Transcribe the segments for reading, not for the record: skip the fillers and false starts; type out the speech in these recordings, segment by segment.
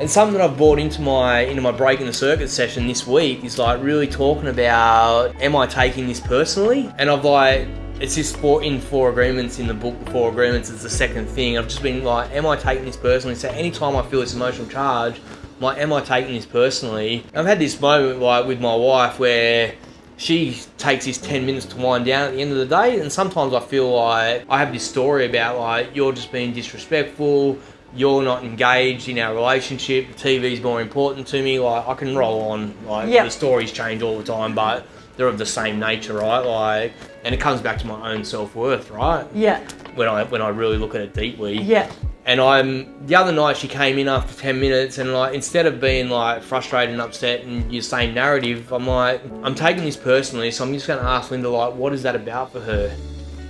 And something that I've brought into my break in the circuit session this week is like really talking about, am I taking this personally? And I've like, it's this in 4 agreements in the book, the 4 agreements is the second thing. I've just been like, am I taking this personally? So anytime I feel this emotional charge, I'm like, am I taking this personally? And I've had this moment like with my wife where she takes this 10 minutes to wind down at the end of the day, and sometimes I feel like I have this story about like, you're just being disrespectful, you're not engaged in our relationship, the TV's more important to me. Like, I can roll on, like, The stories change all the time, but they're of the same nature, right? Like, and it comes back to my own self-worth, right? Yeah. When I really look at it deeply. Yeah. And the other night she came in after 10 minutes and like, instead of being like frustrated and upset and your same narrative, I'm like, I'm taking this personally, so I'm just going to ask Linda, like, what is that about for her?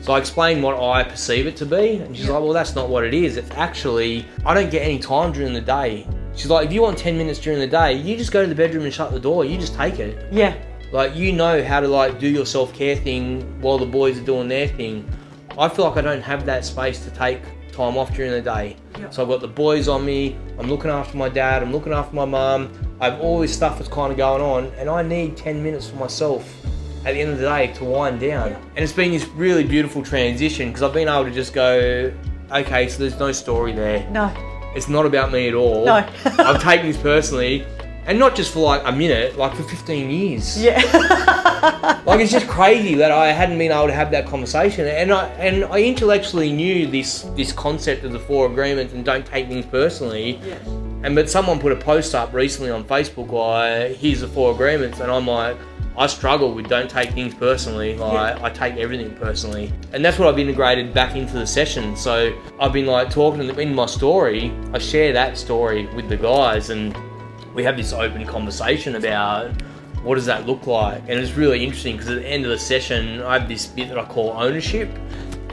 So I explained what I perceive it to be, and she's like, well, that's not what it is. It's actually, I don't get any time during the day. She's like, if you want 10 minutes during the day, you just go to the bedroom and shut the door. You just take it. Yeah. Like, you know how to like do your self-care thing while the boys are doing their thing. I feel like I don't have that space to take time off during the day. Yep. So I've got the boys on me, I'm looking after my dad, I'm looking after my mum, I have all this stuff that's kind of going on, and I need 10 minutes for myself at the end of the day to wind down. Yeah. And it's been this really beautiful transition because I've been able to just go, okay, so there's no story there. No. It's not about me at all. No. I'm taking this personally, and not just for like a minute, like for 15 years. Yeah. Like, it's just crazy that I hadn't been able to have that conversation, and I intellectually knew this concept of the 4 agreements and don't take things personally. Yeah. But someone put a post up recently on Facebook like, here's the 4 agreements, and I'm like, I struggle with don't take things personally. Like, I take everything personally, and that's what I've integrated back into the session. So I've been like talking to them in my story. I share that story with the guys, and we have this open conversation about what does that look like. And it's really interesting because at the end of the session, I have this bit that I call ownership.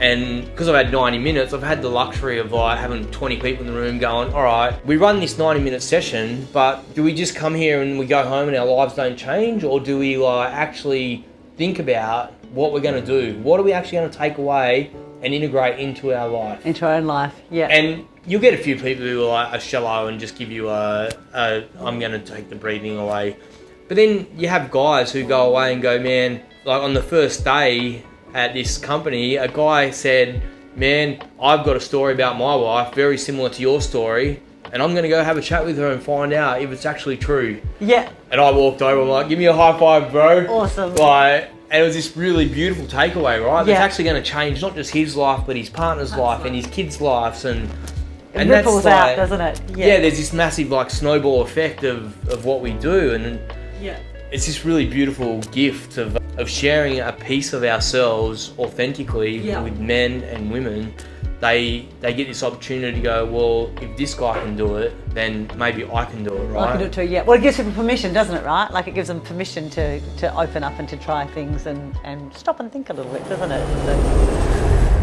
And because I've had 90 minutes, I've had the luxury of like having 20 people in the room going, all right, we run this 90-minute session, but do we just come here and we go home and our lives don't change? Or do we like actually think about what we're going to do? What are we actually going to take away and integrate into our life? Into our own life, yeah. And you'll get a few people who are like a shallow and just give you I'm going to take the breathing away. But then you have guys who go away and go, man, like on the first day at this company, a guy said, man, I've got a story about my wife very similar to your story, and I'm going to go have a chat with her and find out if it's actually true. Yeah. And I walked over, I'm like, give me a high five, bro. Awesome. Like, and it was this really beautiful takeaway, right? Yeah. That's actually going to change not just his life, but his partner's life and his kids' lives, and it ripples out, doesn't it? Yeah, there's this massive like snowball effect of what we do, and yeah, it's this really beautiful gift of sharing a piece of ourselves authentically with men and women. They get this opportunity to go, well, if this guy can do it, then maybe I can do it, right? I can do it too, yeah. Well, it gives people permission, doesn't it, right? Like, it gives them permission to open up and to try things and stop and think a little bit, doesn't it? So